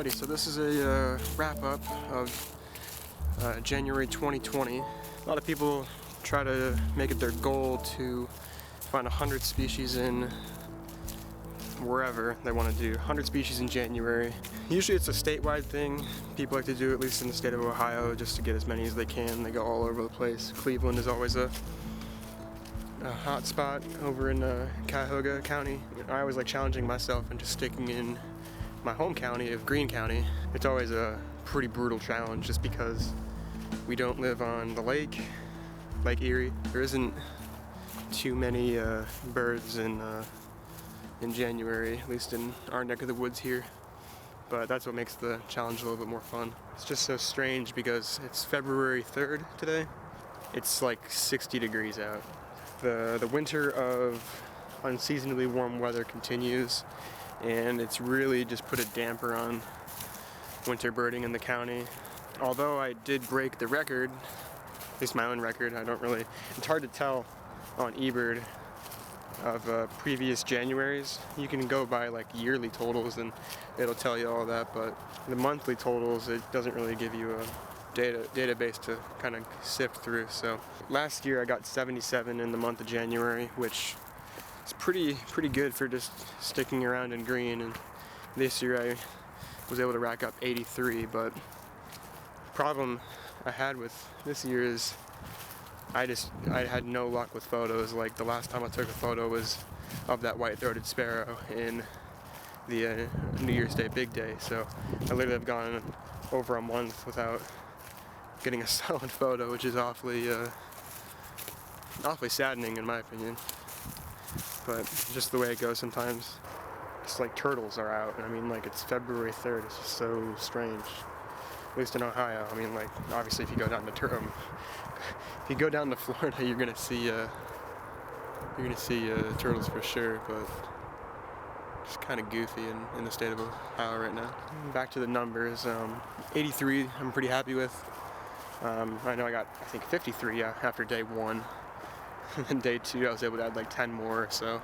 Alrighty, so this is a wrap-up of January 2020. A lot of people try to make it their goal to find 100 species in wherever they want to do. 100 species in January. Usually it's a statewide thing. People like to do, at least in the state of Ohio, just to get as many as they can. They go all over the place. Cleveland is always a hot spot over in Cuyahoga County. I always like challenging myself and just sticking in my home county of Greene County. It's always a pretty brutal challenge just because we don't live on the Lake Erie. There isn't too many birds in January, at least in our neck of the woods here. But that's what makes the challenge a little bit more fun. It's just so strange because it's February 3rd today. It's like 60 degrees out. The winter of unseasonably warm weather continues, and it's really just put a damper on winter birding in the county. Although I did break the record, at least my own record, it's hard to tell on eBird of previous Januaries. You can go by like yearly totals and it'll tell you all that, but the monthly totals, it doesn't really give you a database to kind of sift through. So last year I got 77 in the month of January, which is pretty good for just sticking around in Greene, and this year I was able to rack up 83. But the problem I had with this year is I had no luck with photos. Like the last time I took a photo was of that white-throated sparrow in the New Year's Day big day, so I literally have gone over a month without getting a solid photo, which is awfully saddening in my opinion. But just the way it goes sometimes. Just like turtles are out. I mean, like, it's February 3rd. It's just so strange. At least in Ohio. I mean, like, obviously if you go down to Florida, you're gonna see turtles for sure. But it's kind of goofy in the state of Ohio right now. Back to the numbers. 83. I'm pretty happy with. I know I got, I think, 53 after day 1. And then day 2 I was able to add like 10 more, so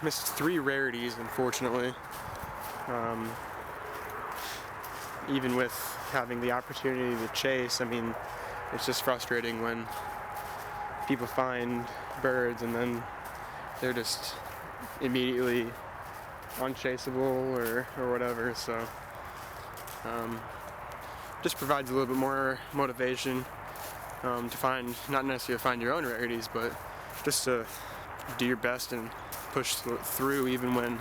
missed 3 rarities, unfortunately. Even with having the opportunity to chase, I mean, it's just frustrating when people find birds and then they're just immediately unchaseable or whatever, so just provides a little bit more motivation to find, not necessarily to find your own rarities, but just to do your best and push through even when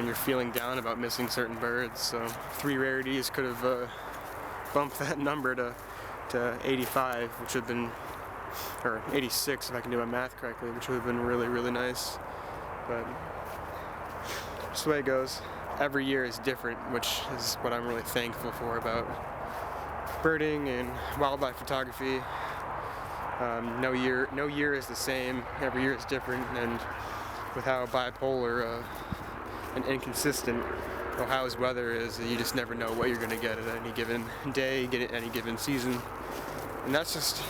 you're feeling down about missing certain birds. So 3 rarities could have bumped that number to 85, which would have been, or 86 if I can do my math correctly, which would have been really, really nice. But just the way it goes. Every year is different, which is what I'm really thankful for about birding and wildlife photography. No year is the same. Every year is different, and with how bipolar and inconsistent Ohio's weather is, you just never know what you're going to get at any given day, get at any given season, and that's just,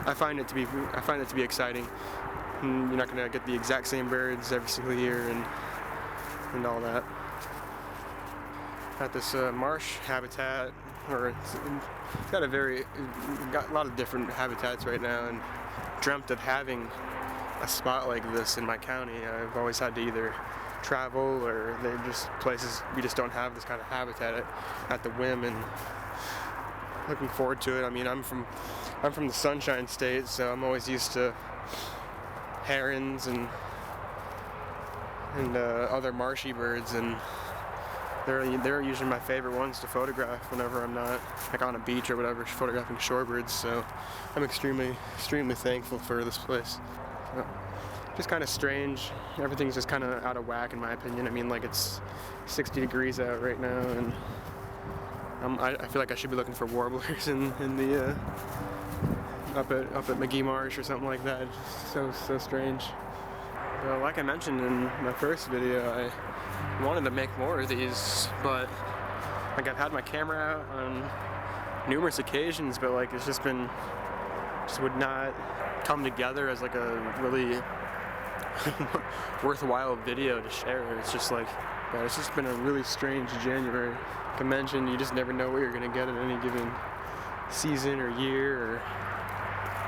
I find it to be exciting. You're not going to get the exact same birds every single year and all that. At this marsh habitat, or it's got a lot of different habitats right now, and dreamt of having a spot like this in my county. I've always had to either travel, or they're just places we just don't have this kind of habitat at the whim, and looking forward to it. I mean, I'm from the Sunshine State, so I'm always used to herons and other marshy birds, and they're usually my favorite ones to photograph whenever I'm not like on a beach or whatever, photographing shorebirds. So I'm extremely thankful for this place. Just kind of strange. Everything's just kind of out of whack in my opinion. I mean, like, it's 60 degrees out right now, and I feel like I should be looking for warblers in the up at McGee Marsh or something like that. It's so strange. Well, like I mentioned in my first video, I wanted to make more of these, but like, I've had my camera out on numerous occasions, but like, it's just would not come together as like a really worthwhile video to share. It's just like, But it's just been a really strange January. Like I mentioned, you just never know what you're gonna get at any given season or year or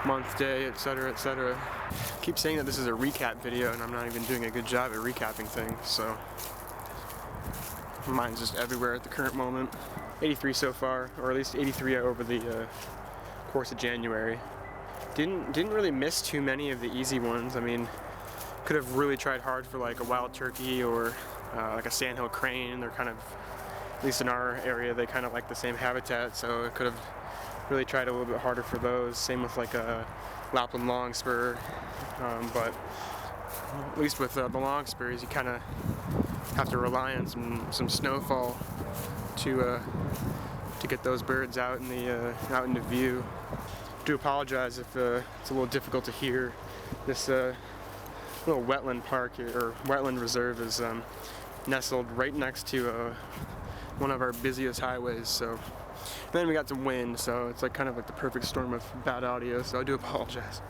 month, day, etc., etc. I keep saying that this is a recap video, and I'm not even doing a good job at recapping things, so mine's just everywhere at the current moment. 83 so far, or at least 83 over the course of January. Didn't really miss too many of the easy ones. I mean, could have really tried hard for like a wild turkey or like a sandhill crane. They're kind of, at least in our area, they kind of like the same habitat, so I could have really tried a little bit harder for those. Same with like a Lapland longspur, but at least with the longspurs, you kind of have to rely on some snowfall to get those birds out in the out into view. I do apologize if it's a little difficult to hear. This little wetland park or wetland reserve is nestled right next to one of our busiest highways. So then we got some wind, so it's like kind of like the perfect storm of bad audio. So I do apologize.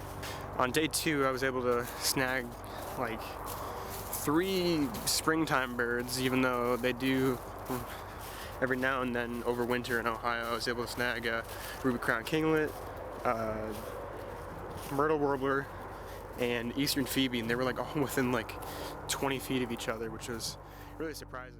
On day 2, I was able to snag like 3 springtime birds, even though they do every now and then overwinter in Ohio. I was able to snag a ruby-crowned kinglet, myrtle warbler, and eastern phoebe, and they were like all within like 20 feet of each other, which was really surprising.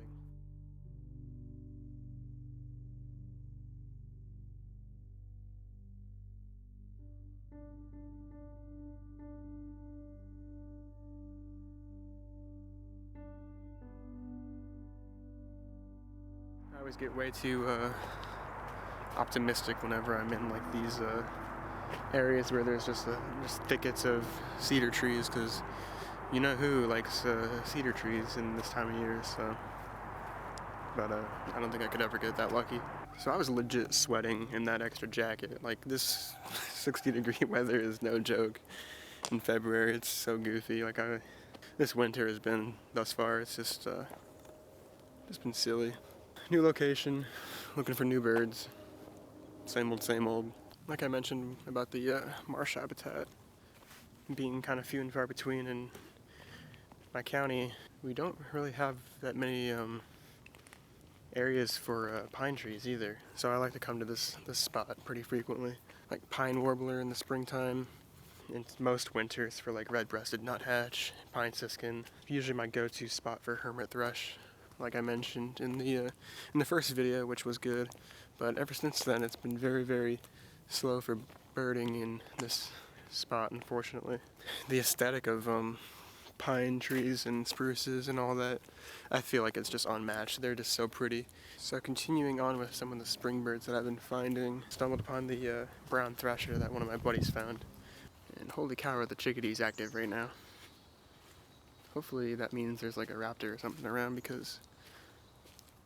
I always get way too optimistic whenever I'm in like these areas where there's just thickets of cedar trees, because you know who likes cedar trees in this time of year. So, but I don't think I could ever get that lucky. So I was legit sweating in that extra jacket. Like, this 60-degree weather is no joke in February. It's so goofy. Like, this winter has been, thus far, it's just been silly. New location, looking for new birds. Same old, same old. Like I mentioned about the marsh habitat being kind of few and far between in my county, we don't really have that many areas for pine trees either. So I like to come to this spot pretty frequently. Like pine warbler in the springtime, and most winters for like red-breasted nuthatch, pine siskin. Usually my go-to spot for hermit thrush, like I mentioned in the first video, which was good. But ever since then, it's been very, very slow for birding in this spot, unfortunately. The aesthetic of pine trees and spruces and all that, I feel like it's just unmatched. They're just so pretty. So continuing on with some of the spring birds that I've been finding, stumbled upon the brown thrasher that one of my buddies found. And holy cow, are the chickadees active right now. Hopefully that means there's like a raptor or something around, because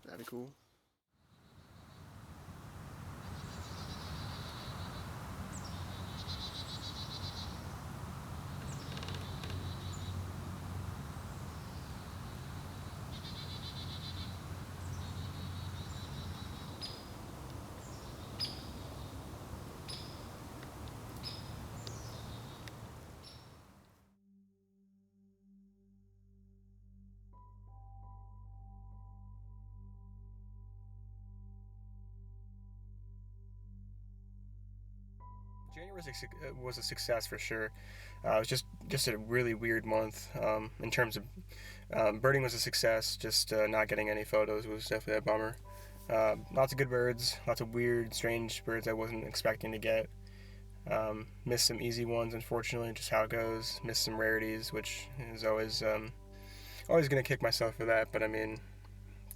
that'd be cool. January was a success for sure. It was just a really weird month in terms of birding. Was a success. Just not getting any photos was definitely a bummer. Lots of good birds, lots of weird, strange birds I wasn't expecting to get. Missed some easy ones, unfortunately, just how it goes. Missed some rarities, which is always gonna kick myself for that. But I mean,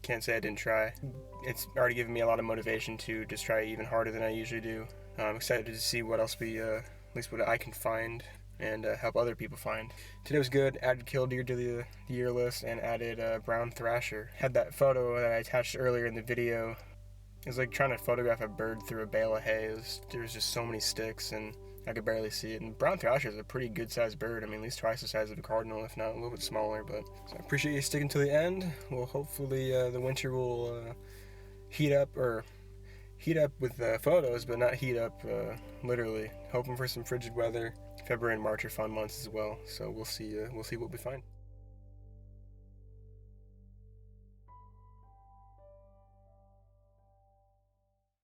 can't say I didn't try. It's already given me a lot of motivation to just try even harder than I usually do. I'm excited to see what else at least what I can find and help other people find. Today was good. Added killdeer to the year list and added brown thrasher. Had that photo that I attached earlier in the video. It was like trying to photograph a bird through a bale of hay. There was just so many sticks and I could barely see it. And brown thrasher is a pretty good sized bird. I mean, at least twice the size of a cardinal, if not a little bit smaller. But so I appreciate you sticking to the end. Well, hopefully the winter will heat up with photos, but not heat up literally. Hoping for some frigid weather. February and March are fun months as well, so we'll see what we find.